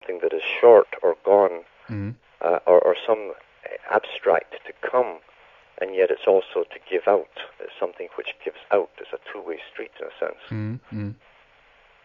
something that is short or gone, Mm. or some abstract to come, and yet it's also to give out. It's something which gives out. It's a two-way street in a sense. Mm. Mm.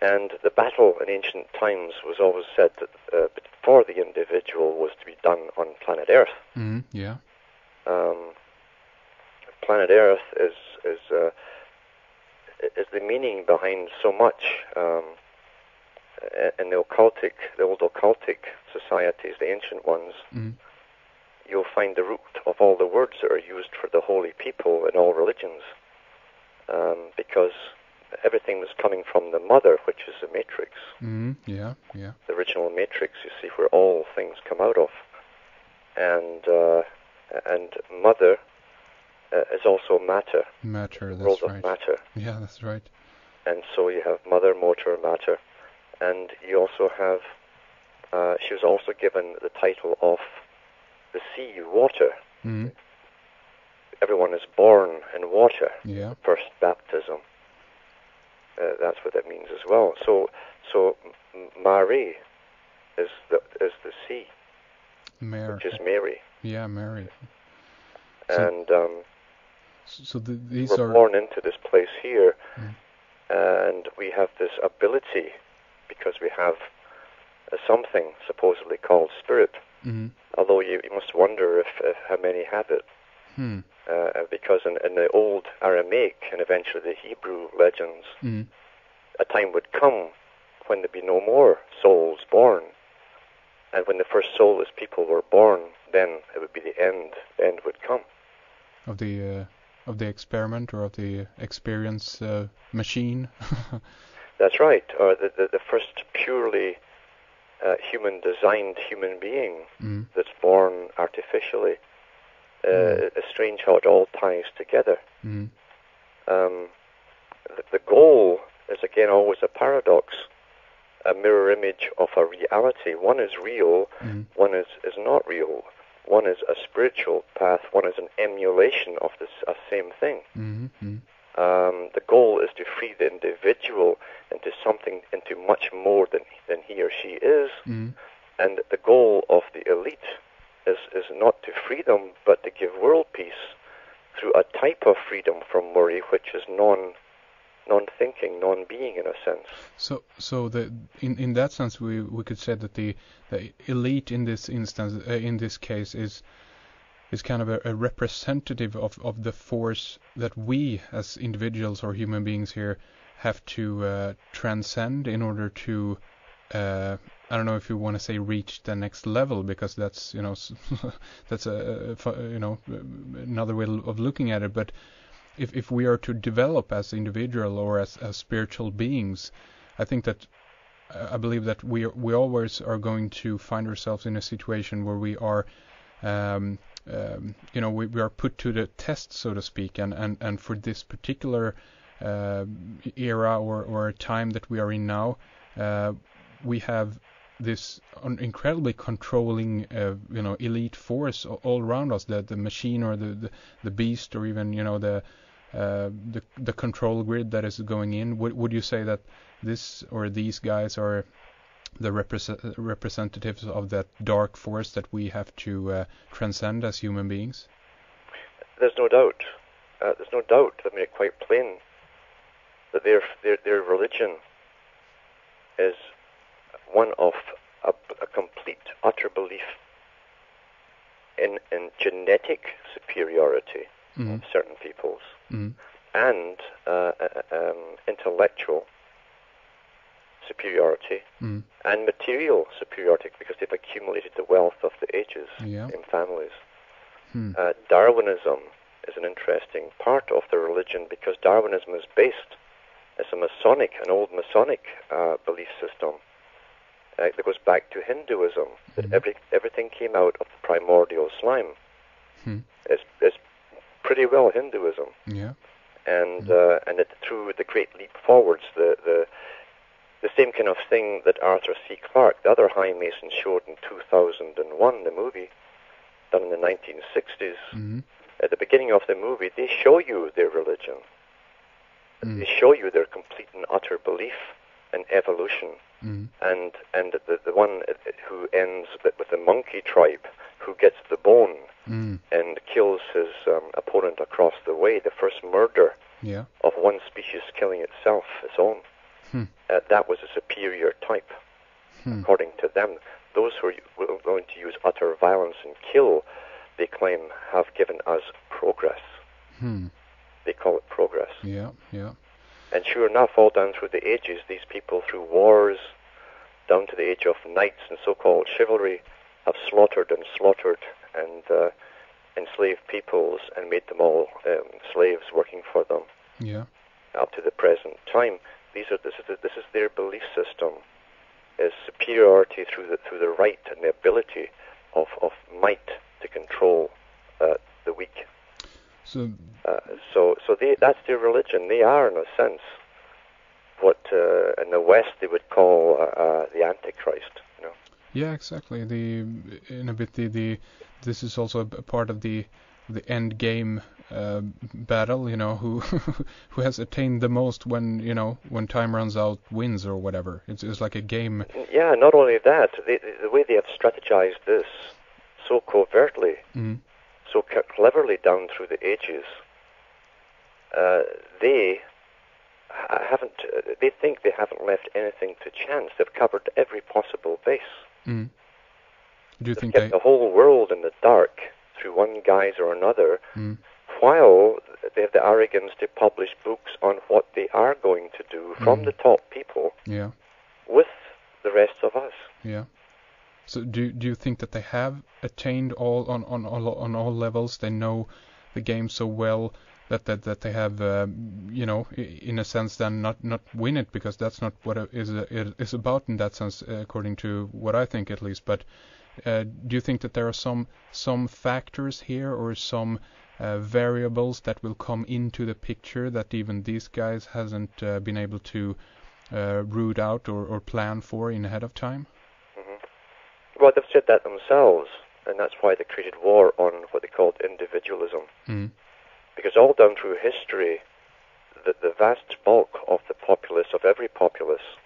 And the battle in ancient times was always said that for the individual was to be done on planet Earth. Mm. Yeah. Planet Earth is the meaning behind so much. In the old occultic societies, the ancient ones, Mm. you'll find the root of all the words that are used for the holy people in all religions, because everything was coming from the mother, which is the matrix, Mm. Yeah. Yeah. the original matrix. You see where all things come out of, and mother is also matter. Matter. The world That's of right. matter. Yeah, that's right. And so you have mother, motor, matter, and you also have. She was also given the title of the sea, water. Mm. Everyone is born in water. Yeah. First baptism. That's what that means as well. So Mary is the sea, Mary. which is Mary. Yeah, Mary. And these we're are born into this place here, Mm. and we have this ability because we have something supposedly called spirit. Mm. Although you must wonder if how many have it. Hmm. Because in the old Aramaic and eventually the Hebrew legends, Mm. a time would come when there'd be no more souls born. And when the first soulless people were born, then it would be the end. The end would come. Of the experiment or of the experience machine. That's right. Or the first purely human-designed human being Mm. that's born artificially. It's strange how it all ties together. Mm. The goal is again always a paradox, a mirror image of a reality. One is real, one is not real. One is a spiritual path, one is an emulation of this same thing. Mm-hmm. The goal is to free the individual into much more than he or she is. Mm. And the goal of the elite is not to free them, but to give world peace through a type of freedom from worry, which is non-thinking, non-being in a sense. So in that sense, we could say that the elite in this instance, in this case, is kind of a representative of the force that we as individuals or human beings here have to transcend in order to I don't know if you want to say reach the next level, because that's that's another way of looking at it. But if we are to develop as individual or as spiritual beings, I believe that we always are going to find ourselves in a situation where we are we are put to the test, so to speak, and for this particular era or time that we are in now, we have this incredibly controlling elite force all around us, the machine or the beast, or even the control grid that is going in. Would you say that this or these guys are the representatives of that dark force that we have to transcend as human beings? There's no doubt. There's no doubt. I made it quite plain that their religion is one of a complete, utter belief in genetic superiority of certain peoples and intellectual superiority and material superiority, because they've accumulated the wealth of the ages in families. Darwinism is an interesting part of the religion, because Darwinism is based as an old Masonic belief system that goes back to Hinduism, that everything came out of the primordial slime. It's pretty well Hinduism. Yeah. And that through the great leap forwards, the same kind of thing that Arthur C. Clarke, the other High Mason, showed in 2001, the movie, done in the 1960s. At the beginning of the movie, they show you their religion. They show you their complete and utter belief in evolution. Mm. And the one who ends with the monkey tribe, who gets the bone and kills his opponent across the way, the first murder of one species killing itself, its own, that was a superior type, according to them. Those who are going to use utter violence and kill, they claim, have given us progress. They call it progress. Yeah, yeah. And sure enough, all down through the ages, these people, through wars, down to the age of knights and so-called chivalry, have slaughtered and enslaved peoples and made them all slaves working for them. Yeah. Up to the present time, this is their belief system: is superiority through the right and the ability of might to control the weak. So that's their religion. They are, in a sense, what in the West they would call the Antichrist. You know. Yeah, exactly. This is also a part of the end game battle. You know, who who has attained the most when time runs out wins or whatever. It's like a game. Yeah. Not only that, the way they have strategized this so covertly, so cleverly down through the ages, they think they haven't left anything to chance. They've covered every possible base. Do you think kept the whole world in the dark through one guise or another, while they have the arrogance to publish books on what they are going to do from the top people, with the rest of us. Yeah. So do you think that they have attained on all levels? They know the game so well that they have, in a sense, then not win it, because that's not what it is about in that sense, according to what I think at least. But do you think that there are some factors here or some variables that will come into the picture that even these guys hasn't been able to root out or plan for in ahead of time? Well, they've said that themselves, and that's why they created war on what they called individualism. Because all down through history, the vast bulk of the populace, of every populace,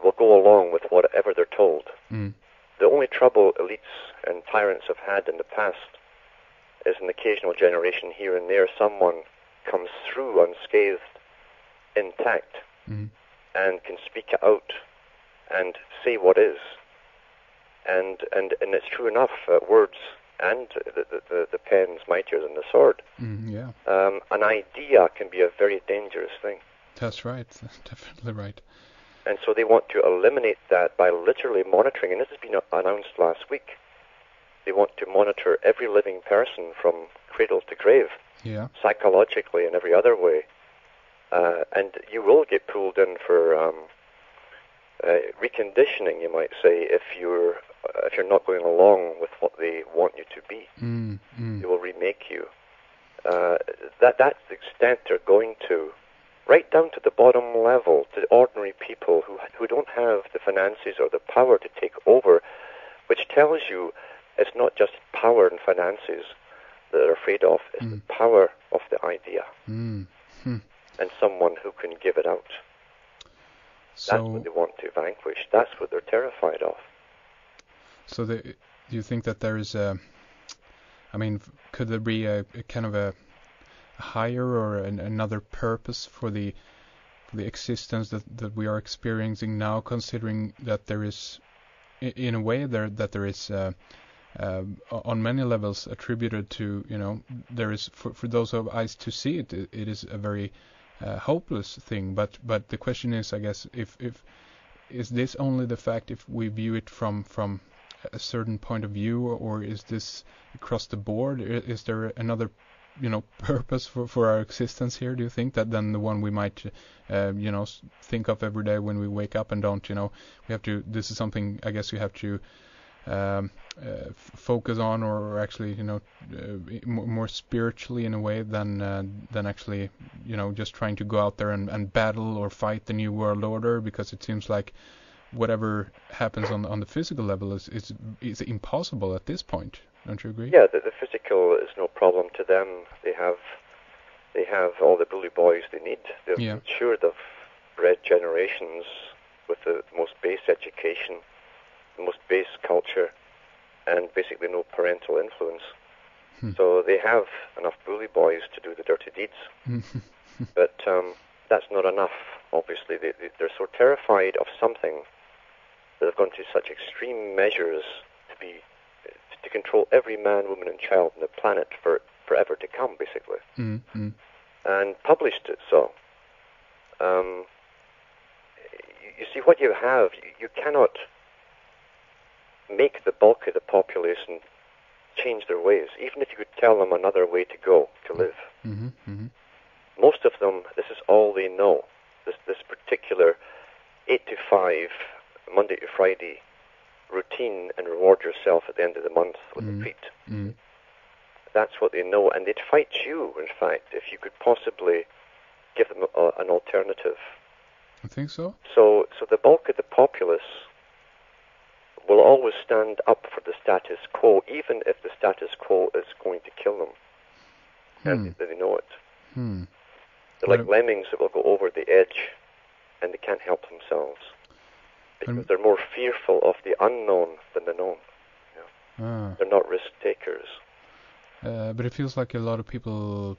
will go along with whatever they're told. The only trouble elites and tyrants have had in the past is an occasional generation here and there, someone comes through unscathed, intact, and can speak out and say what is. And it's true enough, words and the pen's mightier than the sword. An idea can be a very dangerous thing. That's right. That's definitely right. And so they want to eliminate that by literally monitoring, and this has been announced last week. They want to monitor every living person from cradle to grave, psychologically and every other way. And you will get pulled in for reconditioning, you might say, if you're not going along with what they want you to be. They will remake you. That's the extent they're going to, right down to the bottom level, to ordinary people who don't have the finances or the power to take over, which tells you it's not just power and finances that they're afraid of, it's the power of the idea and someone who can give it out. That's what they want to vanquish. That's what they're terrified of. So do you think that there is could there be a kind of a higher or another purpose for the existence that we are experiencing now, considering that there is, in a way, that there is on many levels attributed to, there is, for those of eyes to see it, it is a very hopeless thing. But the question is, I guess, if is this only the fact if we view it from a certain point of view, or is this across the board? Is there another purpose for our existence here, do you think, that than the one we might think of every day when we wake up and don't, we have to, this is something I guess you have to focus on, or actually more spiritually in a way than actually just trying to go out there and battle or fight the new world order, because it seems like whatever happens on the physical level is impossible at this point. Don't you agree? Yeah, the physical is no problem to them. They have all the bully boys they need. They're assured of bred generations with the most base education, the most base culture, and basically no parental influence. So they have enough bully boys to do the dirty deeds. But that's not enough, obviously. They're so terrified of something that they've gone to such extreme measures to control every man, woman, and child on the planet for forever to come, basically. And published it so. You see, what you have, you cannot make the bulk of the population change their ways, even if you could tell them another way to go, to live. Most of them, this is all they know. This particular 8 to 5, Monday to Friday routine, and reward yourself at the end of the month with a treat. That's what they know, and they'd fight you, in fact, if you could possibly give them an alternative. I think so. So the bulk of the populace will always stand up for the status quo, even if the status quo is going to kill them. And they know it. They're like lemmings that will go over the edge, and they can't help themselves. Because they're more fearful of the unknown than the known. They're not risk takers. But it feels like a lot of people,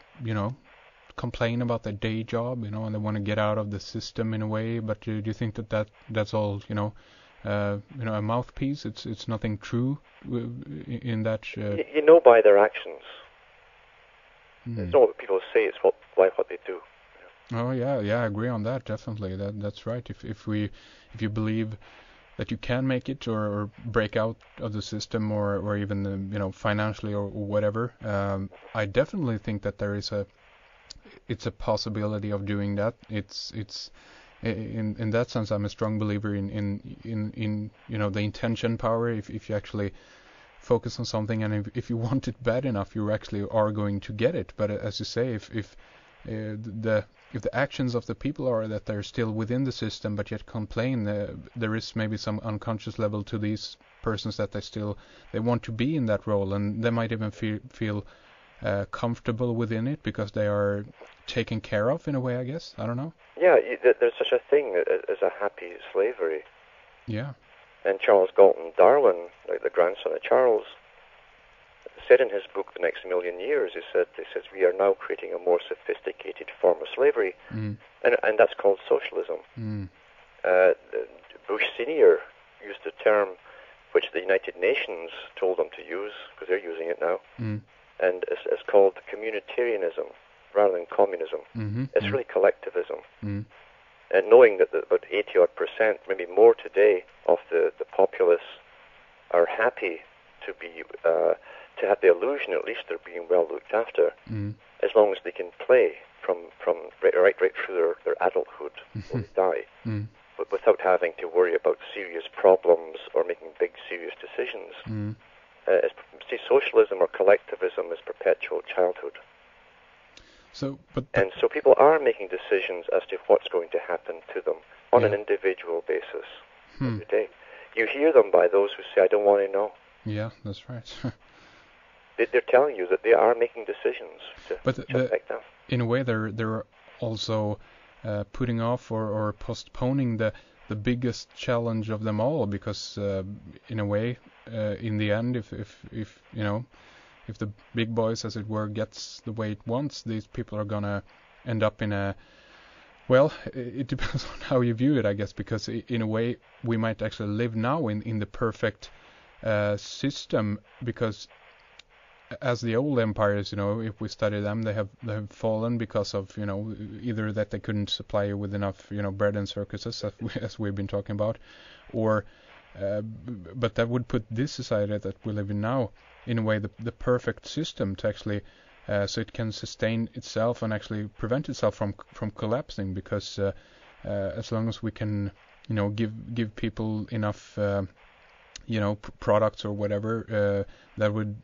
complain about their day job, and they want to get out of the system in a way. But do you think that's all, a mouthpiece? It's nothing true in that. You know by their actions. It's not what people say; it's what they do. Oh yeah, I agree on that. Definitely, that's right. If you believe that you can make it or break out of the system or even financially or whatever, I definitely think that it's a possibility of doing that. It's in that sense, I'm a strong believer in the intention power. If you actually focus on something, and if you want it bad enough, you actually are going to get it. But as you say, if the actions of the people are that they're still within the system but yet complain, there is maybe some unconscious level to these persons that they want to be in that role, and they might even feel comfortable within it because they are taken care of in a way, I guess. I don't know. Yeah, there's such a thing as a happy slavery. Yeah. And Charles Galton Darwin, like the grandson of Charles, said in his book The Next Million Years, he says we are now creating a more sophisticated form of slavery, and that's called socialism. Bush Senior used a term which the United Nations told them to use, because they're using it now, and it's called communitarianism rather than communism. It's really collectivism. And knowing that about 80-odd%, maybe more today, of the populace are happy to be to have the illusion, at least, they're being well looked after, as long as they can play from right through their adulthood or they die, but without having to worry about serious problems or making big serious decisions. See, socialism or collectivism is perpetual childhood. So people are making decisions as to what's going to happen to them on an individual basis every day. You hear them by those who say, "I don't want to know." Yeah, that's right. They're telling you that they are making decisions to affect them. In a way, they're also putting off or postponing the biggest challenge of them all, because in a way, in the end, if the big boys, as it were, gets the way it wants, these people are gonna end up in a... Well, it depends on how you view it, I guess, because in a way we might actually live now in the perfect system, because as the old empires, if we study them, they have fallen because of, either that they couldn't supply you with enough, bread and circuses, as we've been talking about, or but that would put this society that we live in now in a way the perfect system to actually so it can sustain itself and actually prevent itself from collapsing, because as long as we can give people enough products or whatever, that would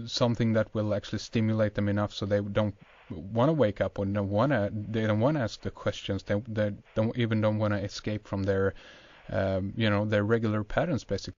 something that will actually stimulate them enough so they don't want to wake up, or they don't want to ask the questions, they don't want to escape from their their regular patterns, basically.